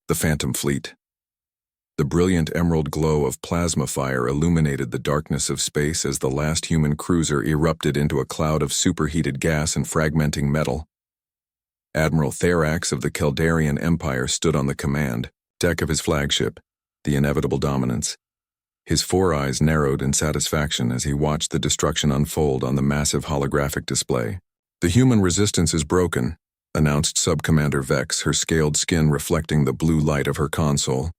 the Phantom Fleet. The brilliant emerald glow of plasma fire illuminated the darkness of space as the last human cruiser erupted into a cloud of superheated gas and fragmenting metal. Admiral Therax of the Caldarian Empire stood on the command deck of his flagship, the Inevitable Dominance. His four eyes narrowed in satisfaction as he watched the destruction unfold on the massive holographic display. "The human resistance is broken," announced Subcommander Vex, her scaled skin reflecting the blue light of her console.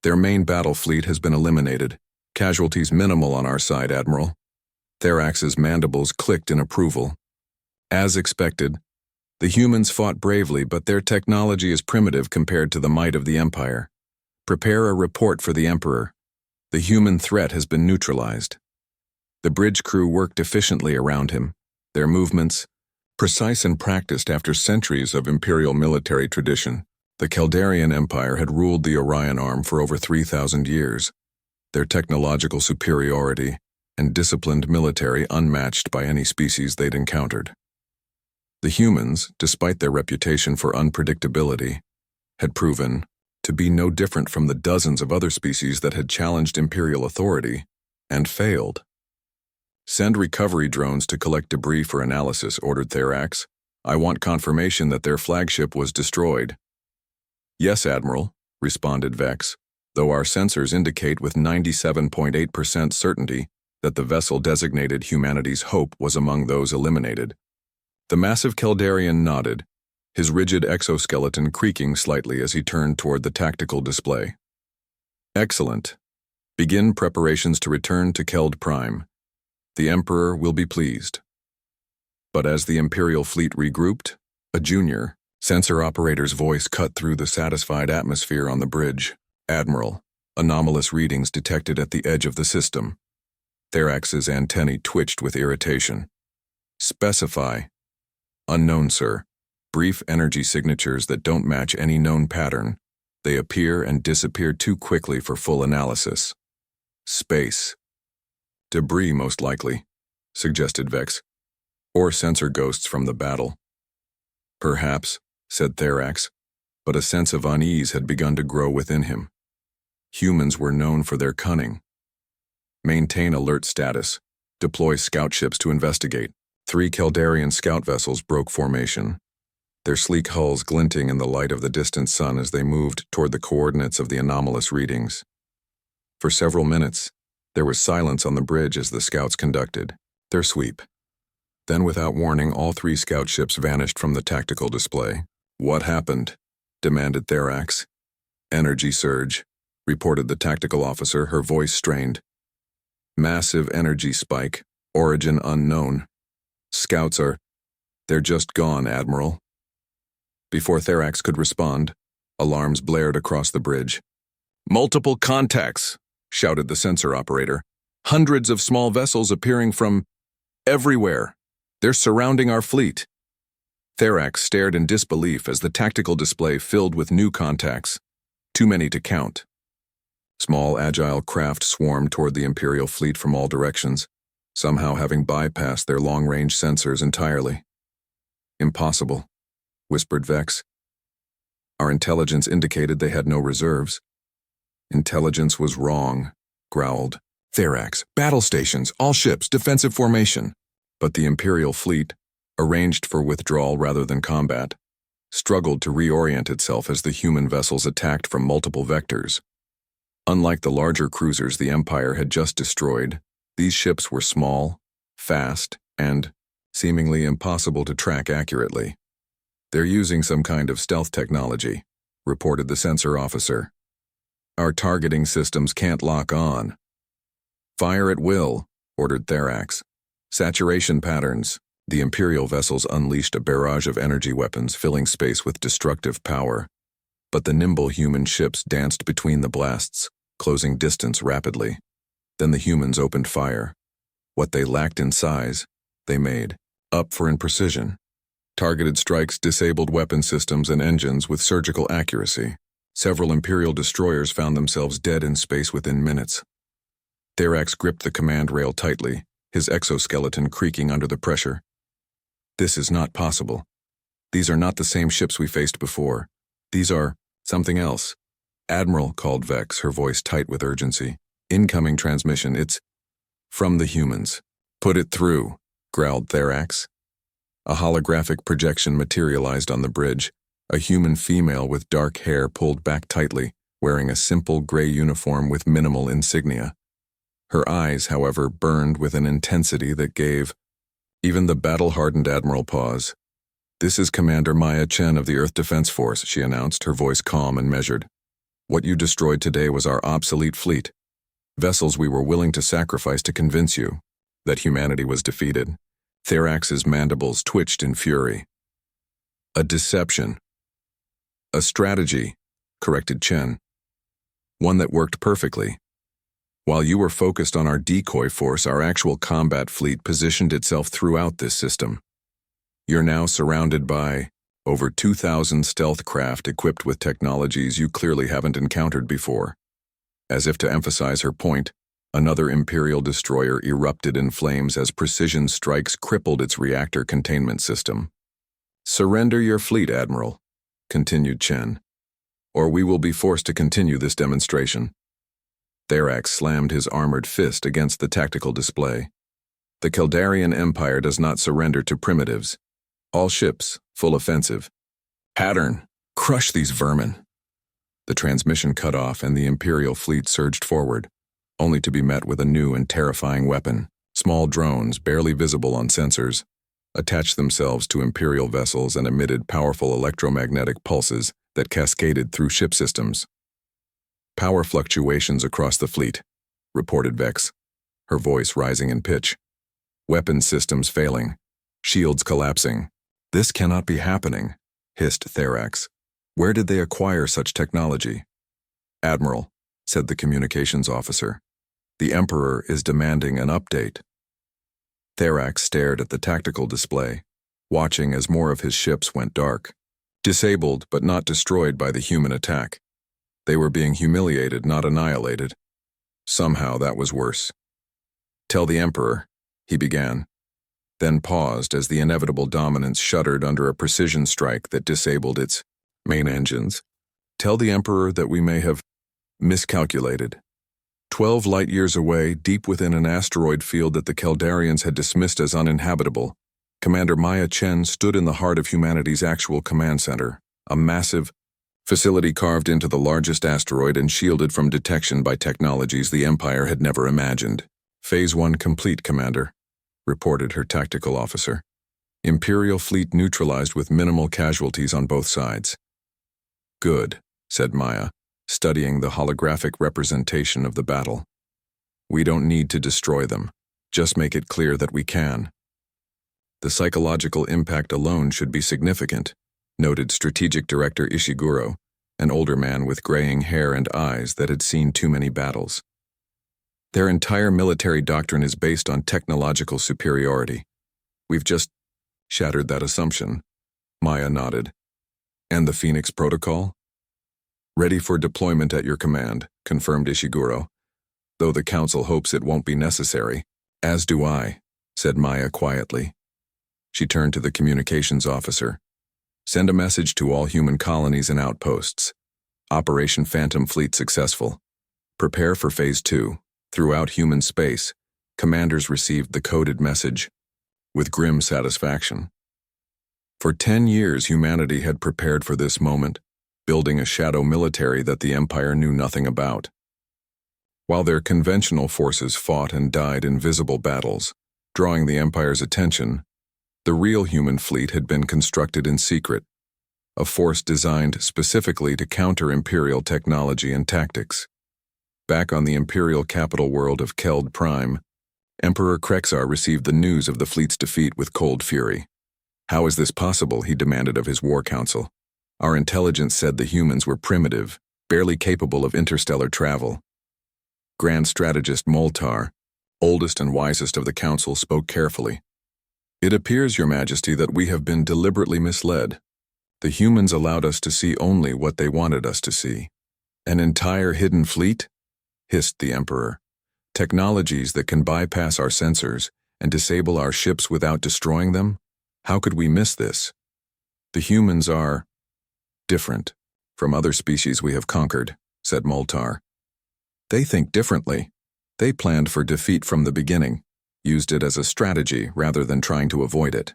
"Their main battle fleet has been eliminated. Casualties minimal on our side, Admiral." Therax's mandibles clicked in approval. "As expected, the humans fought bravely, but their technology is primitive compared to the might of the Empire. Prepare a report for the Emperor. The human threat has been neutralized." The bridge crew worked efficiently around him, their movements precise and practiced after centuries of imperial military tradition. The Caldarian Empire had ruled the Orion Arm for over 3,000 years, their technological superiority and disciplined military unmatched by any species they'd encountered. The humans, despite their reputation for unpredictability, had proven to be no different from the dozens of other species that had challenged imperial authority and failed. "Send recovery drones to collect debris for analysis," ordered Therax. "I want confirmation that their flagship was destroyed." "Yes, Admiral," responded Vex, "though our sensors indicate with 97.8% certainty that the vessel designated humanity's hope was among those eliminated." The massive Caldarian nodded, his rigid exoskeleton creaking slightly as he turned toward the tactical display. "Excellent. Begin preparations to return to Keld Prime. The Emperor will be pleased." But as the Imperial fleet regrouped, a junior sensor operator's voice cut through the satisfied atmosphere on the bridge. "Admiral, anomalous readings detected at the edge of the system." Therax's antennae twitched with irritation. "Specify." "Unknown, sir. Brief energy signatures that don't match any known pattern. They appear and disappear too quickly for full analysis." "Space. Debris, most likely," suggested Vex. "Or sensor ghosts from the battle." "Perhaps," said Therax, but a sense of unease had begun to grow within him. Humans were known for their cunning. "Maintain alert status. Deploy scout ships to investigate." 3 Caldarian scout vessels broke formation, their sleek hulls glinting in the light of the distant sun as they moved toward the coordinates of the anomalous readings. For several minutes, there was silence on the bridge as the scouts conducted their sweep. Then, without warning, all 3 scout ships vanished from the tactical display. "What happened?" demanded Therax. "Energy surge," reported the tactical officer, her voice strained. "Massive energy spike, origin unknown. Scouts they're just gone, Admiral." Before Therax could respond, alarms blared across the bridge. "Multiple contacts," shouted the sensor operator. "Hundreds of small vessels appearing from everywhere. They're surrounding our fleet." Therax stared in disbelief as the tactical display filled with new contacts, too many to count. Small, agile craft swarmed toward the Imperial fleet from all directions, somehow having bypassed their long-range sensors entirely. "Impossible," whispered Vex. "Our intelligence indicated they had no reserves." "Intelligence was wrong," growled Therax. "Battle stations, all ships, defensive formation." But the Imperial fleet, arranged for withdrawal rather than combat, struggled to reorient itself as the human vessels attacked from multiple vectors. Unlike the larger cruisers the Empire had just destroyed, these ships were small, fast, and seemingly impossible to track accurately. "They're using some kind of stealth technology," reported the sensor officer. "Our targeting systems can't lock on." "Fire at will," ordered Therax. "Saturation patterns." The Imperial vessels unleashed a barrage of energy weapons, filling space with destructive power. But the nimble human ships danced between the blasts, closing distance rapidly. Then the humans opened fire. What they lacked in size, they made up for in precision. Targeted strikes disabled weapon systems and engines with surgical accuracy. Several Imperial destroyers found themselves dead in space within minutes. Therax gripped the command rail tightly, his exoskeleton creaking under the pressure. "This is not possible. These are not the same ships we faced before. These are Something else. Admiral, called Vex, her voice tight with urgency. Incoming transmission, it's from the humans. Put it through, growled Therax. A holographic projection materialized on the bridge, a human female with dark hair pulled back tightly, wearing a simple gray uniform with minimal insignia. Her eyes, however, burned with an intensity that gave even the battle-hardened Admiral pause. "This is Commander Maya Chen of the Earth Defense Force," she announced, her voice calm and measured. "What you destroyed today was our obsolete fleet. Vessels we were willing to sacrifice to convince you that humanity was defeated." Therax's mandibles twitched in fury. "A deception. A strategy," corrected Chen. "One that worked perfectly. While you were focused on our decoy force, our actual combat fleet positioned itself throughout this system. You're now surrounded by over 2,000 stealth craft equipped with technologies you clearly haven't encountered before." As if to emphasize her point, another Imperial destroyer erupted in flames as precision strikes crippled its reactor containment system. "Surrender your fleet, Admiral," continued Chen, "or we will be forced to continue this demonstration." Therax slammed his armored fist against the tactical display. "The Kaldarian Empire does not surrender to primitives. All ships, full offensive. Pattern, crush these vermin." The transmission cut off and the Imperial fleet surged forward, only to be met with a new and terrifying weapon. Small drones, barely visible on sensors, attached themselves to Imperial vessels and emitted powerful electromagnetic pulses that cascaded through ship systems. "Power fluctuations across the fleet," reported Vex, her voice rising in pitch. "Weapon systems failing. Shields collapsing." "This cannot be happening," hissed Therax. "Where did they acquire such technology?" "Admiral," said the communications officer, "the Emperor is demanding an update." Therax stared at the tactical display, watching as more of his ships went dark. Disabled but not destroyed by the human attack. They were being humiliated, not annihilated. Somehow that was worse. "Tell the Emperor," he began, then paused as the inevitable dominance shuddered under a precision strike that disabled its main engines. "Tell the Emperor that we may have miscalculated. 12 light-years away, deep within an asteroid field that the Kaldarians had dismissed as uninhabitable, Commander Maya Chen stood in the heart of humanity's actual command center, a massive facility carved into the largest asteroid and shielded from detection by technologies the Empire had never imagined. "Phase 1 complete, Commander," reported her tactical officer. "Imperial fleet neutralized with minimal casualties on both sides." "Good," said Maya, studying the holographic representation of the battle. "We don't need to destroy them, just make it clear that we can." "The psychological impact alone should be significant," noted Strategic Director Ishiguro, an older man with graying hair and eyes that had seen too many battles. "Their entire military doctrine is based on technological superiority. We've just shattered that assumption." Maya nodded. "And the Phoenix Protocol?" "Ready for deployment at your command," confirmed Ishiguro, "though the Council hopes it won't be necessary." "As do I," said Maya quietly. She turned to the communications officer. "Send a message to all human colonies and outposts. Operation Phantom Fleet successful. Prepare for Phase 2. Throughout human space, commanders received the coded message with grim satisfaction. For 10 years, humanity had prepared for this moment, building a shadow military that the Empire knew nothing about. While their conventional forces fought and died in visible battles, drawing the Empire's attention, the real human fleet had been constructed in secret, a force designed specifically to counter Imperial technology and tactics. Back on the Imperial capital world of Keld Prime, Emperor Krexar received the news of the fleet's defeat with cold fury. "How is this possible?" he demanded of his war council. "Our intelligence said the humans were primitive, barely capable of interstellar travel." Grand Strategist Moltar, oldest and wisest of the council, spoke carefully. "It appears, Your Majesty, that we have been deliberately misled. The humans allowed us to see only what they wanted us to see." "An entire hidden fleet?" hissed the Emperor. "Technologies that can bypass our sensors and disable our ships without destroying them? How could we miss this? The humans are different from other species we have conquered, said Moltar. They think differently. They planned for defeat from the beginning, used it as a strategy rather than trying to avoid it.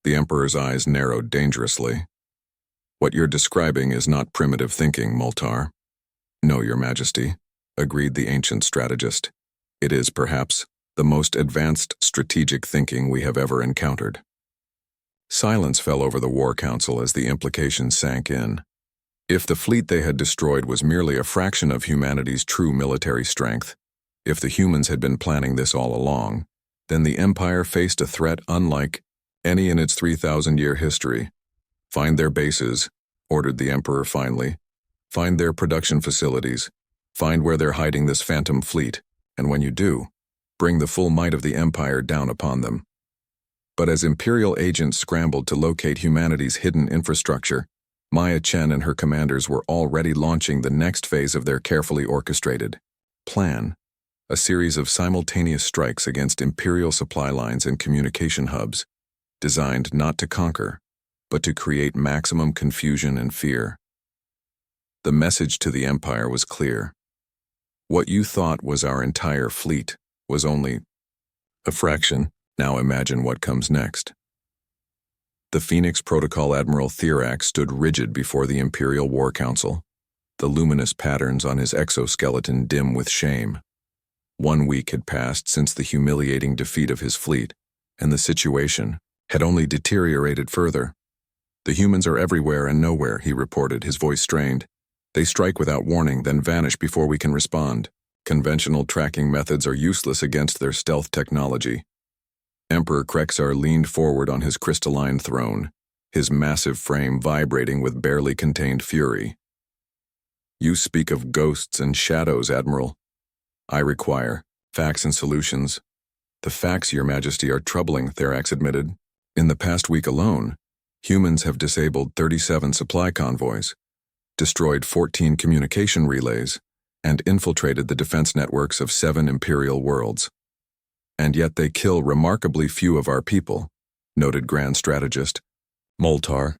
The Emperor's eyes narrowed dangerously. What you're describing is not primitive thinking, Moltar. No, Your Majesty, agreed the ancient strategist. It is, perhaps, the most advanced strategic thinking we have ever encountered. Silence fell over the War Council as the implications sank in. If the fleet they had destroyed was merely a fraction of humanity's true military strength, if the humans had been planning this all along, then the Empire faced a threat unlike any in its 3,000-year history. Find their bases, ordered the Emperor finally. Find their production facilities. Find where they're hiding this phantom fleet, and when you do, bring the full might of the Empire down upon them. But as Imperial agents scrambled to locate humanity's hidden infrastructure, Maya Chen and her commanders were already launching the next phase of their carefully orchestrated plan, a series of simultaneous strikes against Imperial supply lines and communication hubs, designed not to conquer, but to create maximum confusion and fear. The message to the Empire was clear. What you thought was our entire fleet was only a fraction. Now imagine what comes next. The Phoenix Protocol Admiral Thirax stood rigid before the Imperial War Council, the luminous patterns on his exoskeleton dim with shame. 1 week had passed since the humiliating defeat of his fleet, and the situation had only deteriorated further. The humans are everywhere and nowhere, he reported, his voice strained. They strike without warning, then vanish before we can respond. Conventional tracking methods are useless against their stealth technology. Emperor Krexar leaned forward on his crystalline throne, his massive frame vibrating with barely contained fury. You speak of ghosts and shadows, Admiral. I require facts and solutions. The facts, Your Majesty, are troubling, Thirax admitted. In the past week alone, humans have disabled 37 supply convoys, destroyed 14 communication relays, and infiltrated the defense networks of 7 Imperial worlds. And yet they kill remarkably few of our people, noted Grand Strategist Moltar,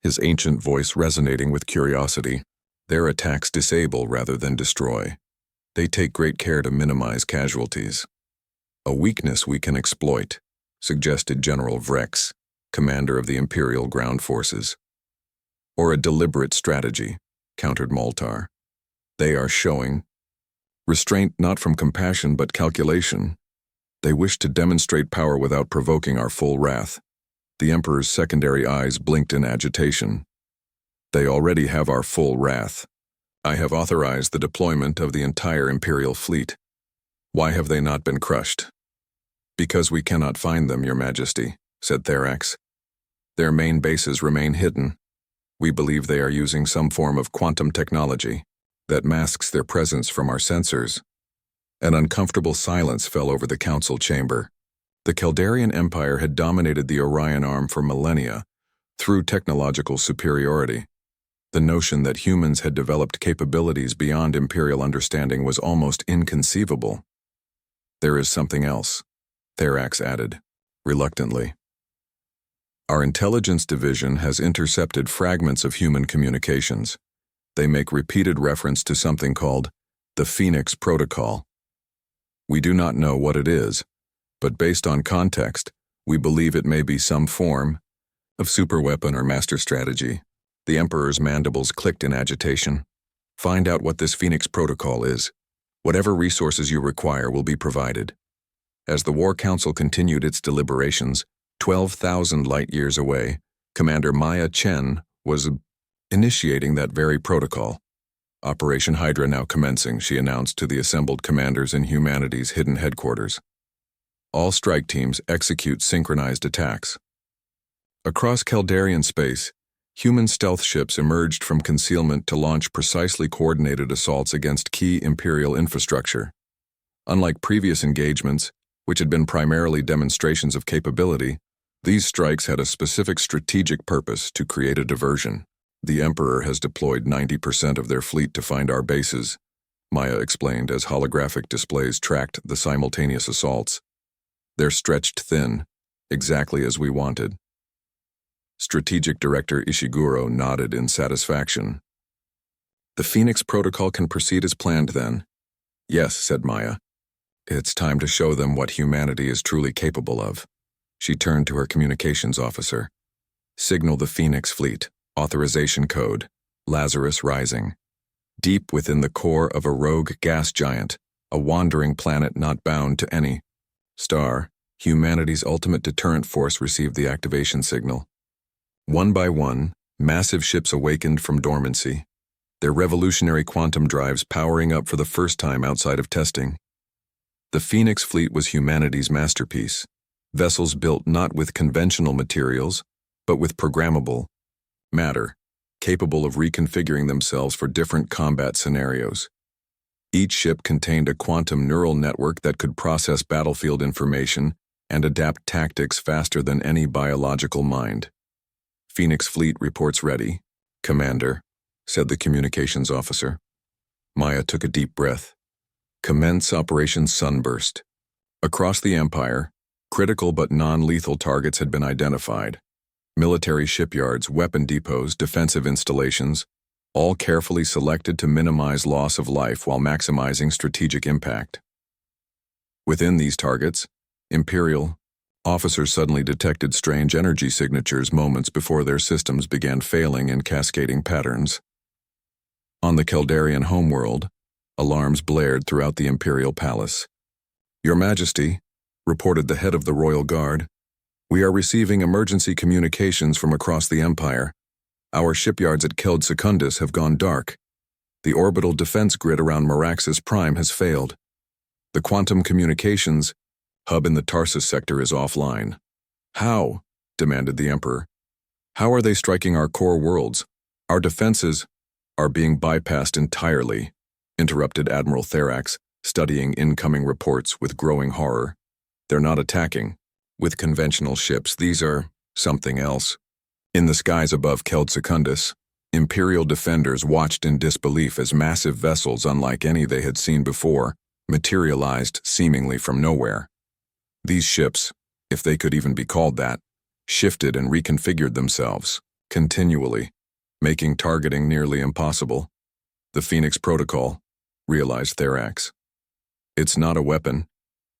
his ancient voice resonating with curiosity. Their attacks disable rather than destroy. They take great care to minimize casualties. A weakness we can exploit, suggested General Vrex, commander of the Imperial Ground Forces. Or a deliberate strategy, countered Moltar. They are showing restraint not from compassion but calculation. They wish to demonstrate power without provoking our full wrath. The Emperor's secondary eyes blinked in agitation. They already have our full wrath. I have authorized the deployment of the entire Imperial fleet. Why have they not been crushed? Because we cannot find them, Your Majesty, said Thirax. Their main bases remain hidden. We believe they are using some form of quantum technology that masks their presence from our sensors. An uncomfortable silence fell over the council chamber. The Kaldarian Empire had dominated the Orion Arm for millennia through technological superiority. The notion that humans had developed capabilities beyond Imperial understanding was almost inconceivable. There is something else, Thirax added, reluctantly. Our intelligence division has intercepted fragments of human communications. They make repeated reference to something called the Phoenix Protocol. We do not know what it is, but based on context, we believe it may be some form of superweapon or master strategy. The Emperor's mandibles clicked in agitation. Find out what this Phoenix Protocol is. Whatever resources you require will be provided. As the War Council continued its deliberations, 12,000 light-years away, Commander Maya Chen was initiating that very protocol. Operation Hydra now commencing, she announced to the assembled commanders in humanity's hidden headquarters. All strike teams execute synchronized attacks. Across Kaldarian space, human stealth ships emerged from concealment to launch precisely coordinated assaults against key Imperial infrastructure. Unlike previous engagements, which had been primarily demonstrations of capability, these strikes had a specific strategic purpose to create a diversion. The Emperor has deployed 90% of their fleet to find our bases, Maya explained as holographic displays tracked the simultaneous assaults. They're stretched thin, exactly as we wanted. Strategic Director Ishiguro nodded in satisfaction. The Phoenix Protocol can proceed as planned then. Yes, said Maya. It's time to show them what humanity is truly capable of. She turned to her communications officer. Signal the Phoenix Fleet. Authorization code. Lazarus Rising. Deep within the core of a rogue gas giant, a wandering planet not bound to any star, humanity's ultimate deterrent force received the activation signal. One by one, massive ships awakened from dormancy, their revolutionary quantum drives powering up for the first time outside of testing. The Phoenix Fleet was humanity's masterpiece, vessels built not with conventional materials, but with programmable matter, capable of reconfiguring themselves for different combat scenarios. Each ship contained a quantum neural network that could process battlefield information and adapt tactics faster than any biological mind. Phoenix Fleet reports ready, Commander, said the communications officer. Maya took a deep breath. Commence Operation Sunburst. Across the Empire, critical but non-lethal targets had been identified. Military shipyards, weapon depots, defensive installations, all carefully selected to minimize loss of life while maximizing strategic impact. Within these targets, Imperial officers suddenly detected strange energy signatures moments before their systems began failing in cascading patterns. On the Kaldarian homeworld, alarms blared throughout the Imperial Palace. Your Majesty, reported the head of the Royal Guard, we are receiving emergency communications from across the Empire. Our shipyards at Keld Secundus have gone dark. The orbital defense grid around Meraxis Prime has failed. The quantum communications hub in the Tarsus sector is offline. How? Demanded the Emperor. How are they striking our core worlds? Our defenses are being bypassed entirely, interrupted Admiral Therax, studying incoming reports with growing horror. They're not attacking. With conventional ships, these are something else. In the skies above Keld Secundus, Imperial defenders watched in disbelief as massive vessels unlike any they had seen before materialized seemingly from nowhere. These ships, if they could even be called that, shifted and reconfigured themselves, continually, making targeting nearly impossible. The Phoenix Protocol, realized Therax. It's not a weapon,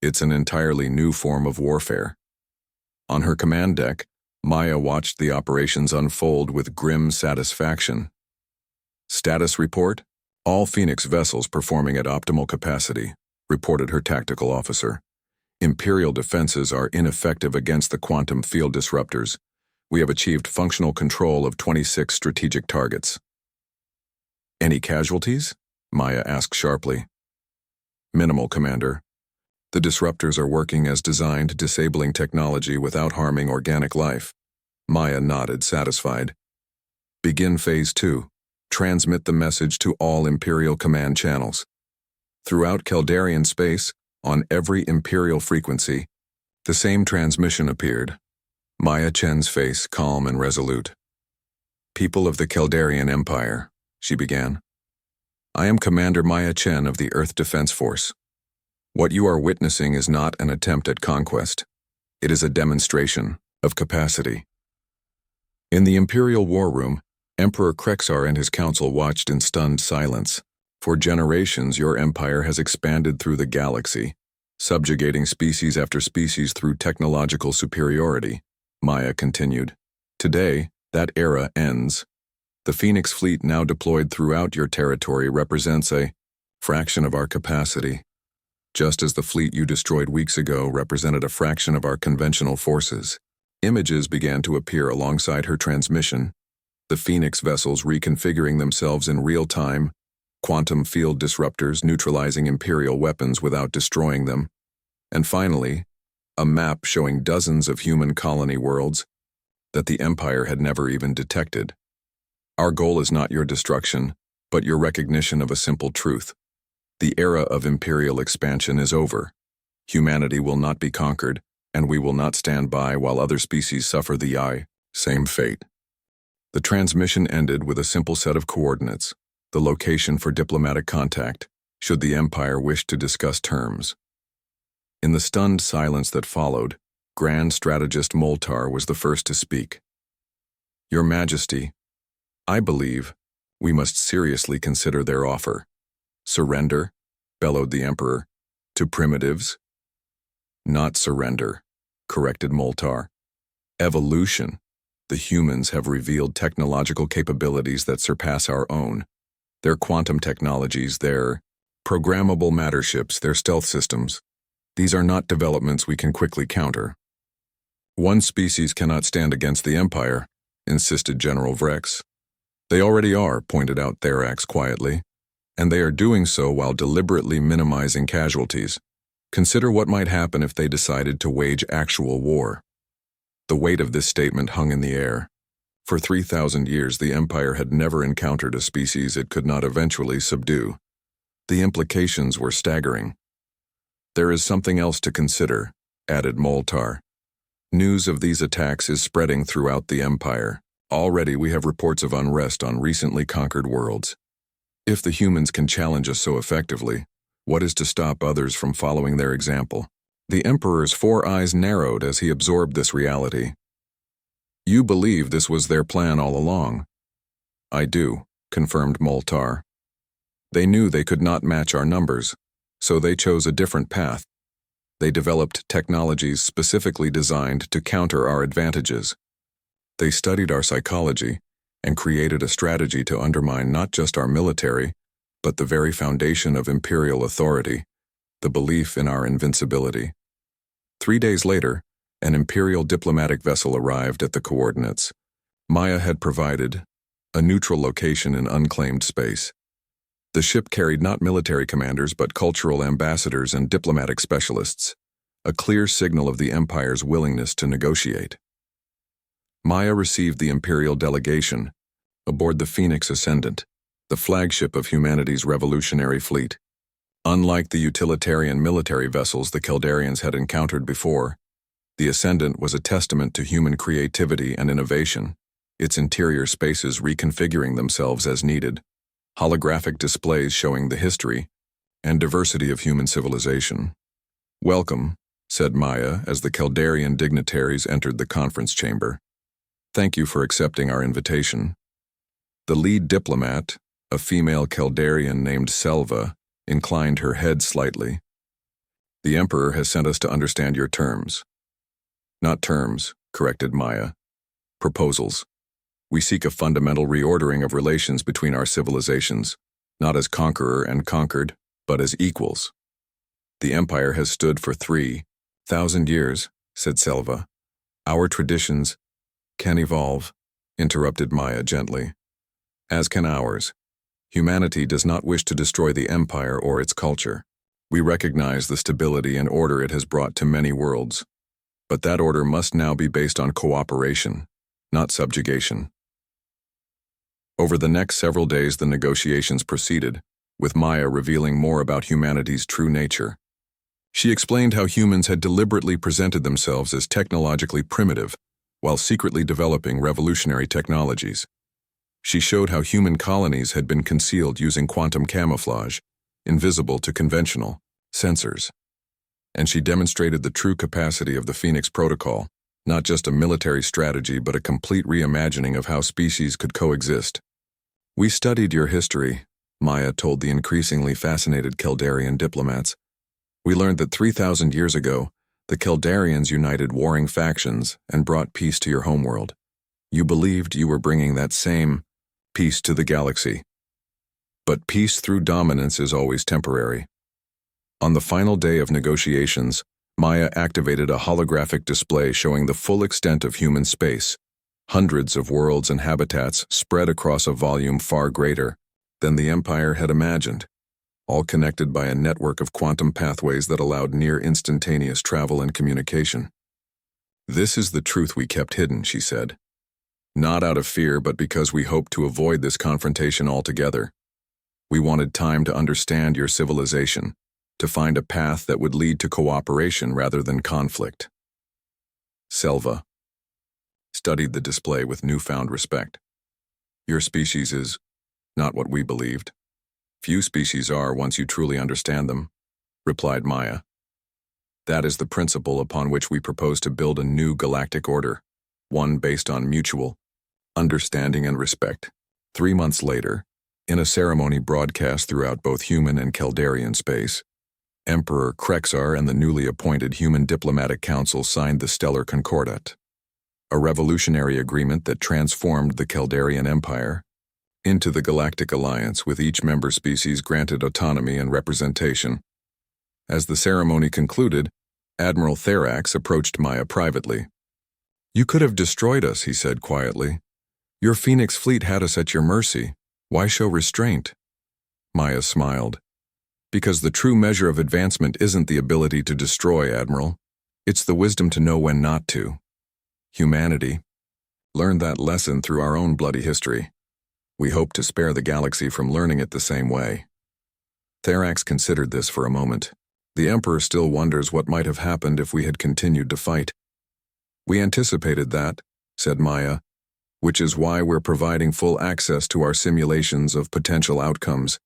it's an entirely new form of warfare. On her command deck, Maya watched the operations unfold with grim satisfaction. Status report? All Phoenix vessels performing at optimal capacity, reported her tactical officer. Imperial defenses are ineffective against the quantum field disruptors. We have achieved functional control of 26 strategic targets. Any casualties? Maya asked sharply. Minimal, Commander. The disruptors are working as designed, disabling technology without harming organic life. Maya nodded, satisfied. Begin Phase 2. Transmit the message to all Imperial command channels. Throughout Kaldarian space, on every Imperial frequency, the same transmission appeared. Maya Chen's face calm and resolute. People of the Kaldarian Empire, she began. I am Commander Maya Chen of the Earth Defense Force. What you are witnessing is not an attempt at conquest. It is a demonstration of capacity. In the Imperial War Room, Emperor Krexar and his council watched in stunned silence. For generations, your empire has expanded through the galaxy, subjugating species after species through technological superiority, Maya continued. Today, that era ends. The Phoenix Fleet now deployed throughout your territory represents a fraction of our capacity, just as the fleet you destroyed weeks ago represented a fraction of our conventional forces. Images began to appear alongside her transmission, the Phoenix vessels reconfiguring themselves in real time, quantum field disruptors neutralizing Imperial weapons without destroying them, and finally, a map showing dozens of human colony worlds that the Empire had never even detected. Our goal is not your destruction, but your recognition of a simple truth. The era of Imperial expansion is over. Humanity will not be conquered, and we will not stand by while other species suffer the same fate. The transmission ended with a simple set of coordinates, the location for diplomatic contact, should the Empire wish to discuss terms. In the stunned silence that followed, Grand Strategist Moltar was the first to speak. Your Majesty, I believe we must seriously consider their offer. Surrender, bellowed the Emperor, to primitives? Not surrender, corrected Moltar. Evolution. The humans have revealed technological capabilities that surpass our own. Their quantum technologies, their programmable matter ships, their stealth systems. These are not developments we can quickly counter. One species cannot stand against the Empire, insisted General Vrex. They already are, pointed out Therax quietly, and they are doing so while deliberately minimizing casualties. Consider what might happen if they decided to wage actual war. The weight of this statement hung in the air. For 3,000 years, the Empire had never encountered a species it could not eventually subdue. The implications were staggering. There is something else to consider, added Moltar. News of these attacks is spreading throughout the Empire. Already we have reports of unrest on recently conquered worlds. If the humans can challenge us so effectively, what is to stop others from following their example? The Emperor's 4 eyes narrowed as he absorbed this reality. You believe this was their plan all along? I do, confirmed Moltar. They knew they could not match our numbers, so they chose a different path. They developed technologies specifically designed to counter our advantages. They studied our psychology and created a strategy to undermine not just our military, but the very foundation of imperial authority, the belief in our invincibility. 3 days later, an imperial diplomatic vessel arrived at the coordinates. Maya had provided a neutral location in unclaimed space. The ship carried not military commanders but cultural ambassadors and diplomatic specialists, a clear signal of the Empire's willingness to negotiate. Maya received the imperial delegation aboard the Phoenix Ascendant, the flagship of humanity's revolutionary fleet. Unlike the utilitarian military vessels the Kaldarians had encountered before, the Ascendant was a testament to human creativity and innovation, its interior spaces reconfiguring themselves as needed, holographic displays showing the history and diversity of human civilization. Welcome, said Maya as the Kaldarian dignitaries entered the conference chamber. Thank you for accepting our invitation. The lead diplomat, a female Kaldarian named Selva, inclined her head slightly. The Emperor has sent us to understand your terms. Not terms, corrected Maya. Proposals. We seek a fundamental reordering of relations between our civilizations, not as conqueror and conquered, but as equals. The Empire has stood for 3,000 years, said Selva. Our traditions can evolve, interrupted Maya gently. As can ours. Humanity does not wish to destroy the Empire or its culture. We recognize the stability and order it has brought to many worlds. But that order must now be based on cooperation, not subjugation. Over the next several days the negotiations proceeded, with Maya revealing more about humanity's true nature. She explained how humans had deliberately presented themselves as technologically primitive, while secretly developing revolutionary technologies. She showed how human colonies had been concealed using quantum camouflage, invisible to conventional sensors. And she demonstrated the true capacity of the Phoenix Protocol, not just a military strategy but a complete reimagining of how species could coexist. We studied your history, Maya told the increasingly fascinated Kaldarian diplomats. We learned that 3,000 years ago, the Kaldarians united warring factions and brought peace to your homeworld. You believed you were bringing that same peace to the galaxy. But peace through dominance is always temporary. On the final day of negotiations, Maya activated a holographic display showing the full extent of human space, hundreds of worlds and habitats spread across a volume far greater than the Empire had imagined, all connected by a network of quantum pathways that allowed near-instantaneous travel and communication. This is the truth we kept hidden, she said. Not out of fear, but because we hoped to avoid this confrontation altogether. We wanted time to understand your civilization, to find a path that would lead to cooperation rather than conflict. Selva studied the display with newfound respect. Your species is not what we believed. Few species are once you truly understand them, replied Maya. That is the principle upon which we propose to build a new galactic order, one based on mutual understanding and respect. 3 months later, in a ceremony broadcast throughout both human and Caldarian space, Emperor Krexar and the newly appointed Human Diplomatic Council signed the Stellar Concordat, a revolutionary agreement that transformed the Caldarian Empire into the Galactic Alliance, with each member species granted autonomy and representation. As the ceremony concluded, Admiral Therax approached Maya privately. "You could have destroyed us," he said quietly. "Your Phoenix fleet had us at your mercy. Why show restraint?" Maya smiled. "Because the true measure of advancement isn't the ability to destroy, Admiral. It's the wisdom to know when not to. Humanity learned that lesson through our own bloody history. We hope to spare the galaxy from learning it the same way." Therax considered this for a moment. The Emperor still wonders what might have happened if we had continued to fight. "We anticipated that," said Maya, "which is why we're providing full access to our simulations of potential outcomes.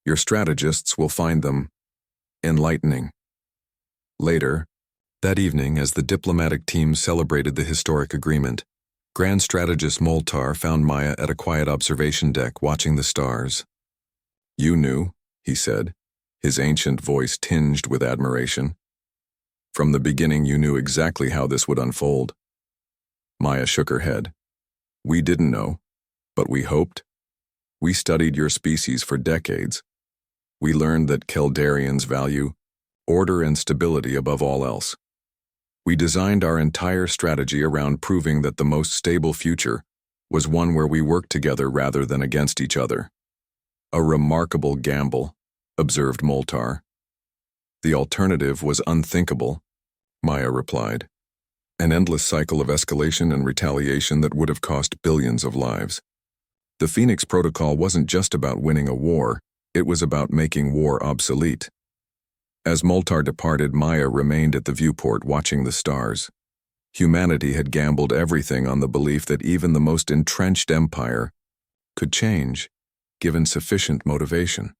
Your strategists will find them enlightening." Later, that evening, as the diplomatic team celebrated the historic agreement, Grand Strategist Moltar found Maya at a quiet observation deck watching the stars. "You knew," he said, his ancient voice tinged with admiration. "From the beginning you knew exactly how this would unfold." Maya shook her head. "We didn't know, but we hoped. We studied your species for decades. We learned that Caldarians value order and stability above all else. We designed our entire strategy around proving that the most stable future was one where we worked together rather than against each other." "A remarkable gamble," observed Moltar. "The alternative was unthinkable," Maya replied. "An endless cycle of escalation and retaliation that would have cost billions of lives. The Phoenix Protocol wasn't just about winning a war, it was about making war obsolete." As Moltar departed, Maya remained at the viewport watching the stars. Humanity had gambled everything on the belief that even the most entrenched empire could change, given sufficient motivation.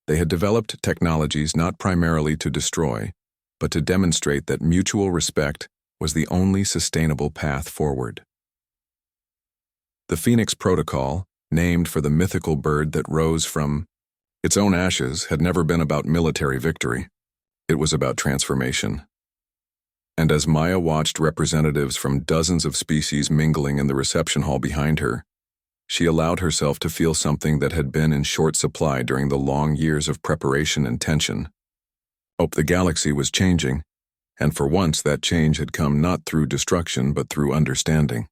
They had developed technologies not primarily to destroy, but to demonstrate that mutual respect was the only sustainable path forward. The Phoenix Protocol, named for the mythical bird that rose from its own ashes, had never been about military victory. It was about transformation. And as Maya watched representatives from dozens of species mingling in the reception hall behind her, she allowed herself to feel something that had been in short supply during the long years of preparation and tension. The galaxy was changing, and for once that change had come not through destruction but through understanding.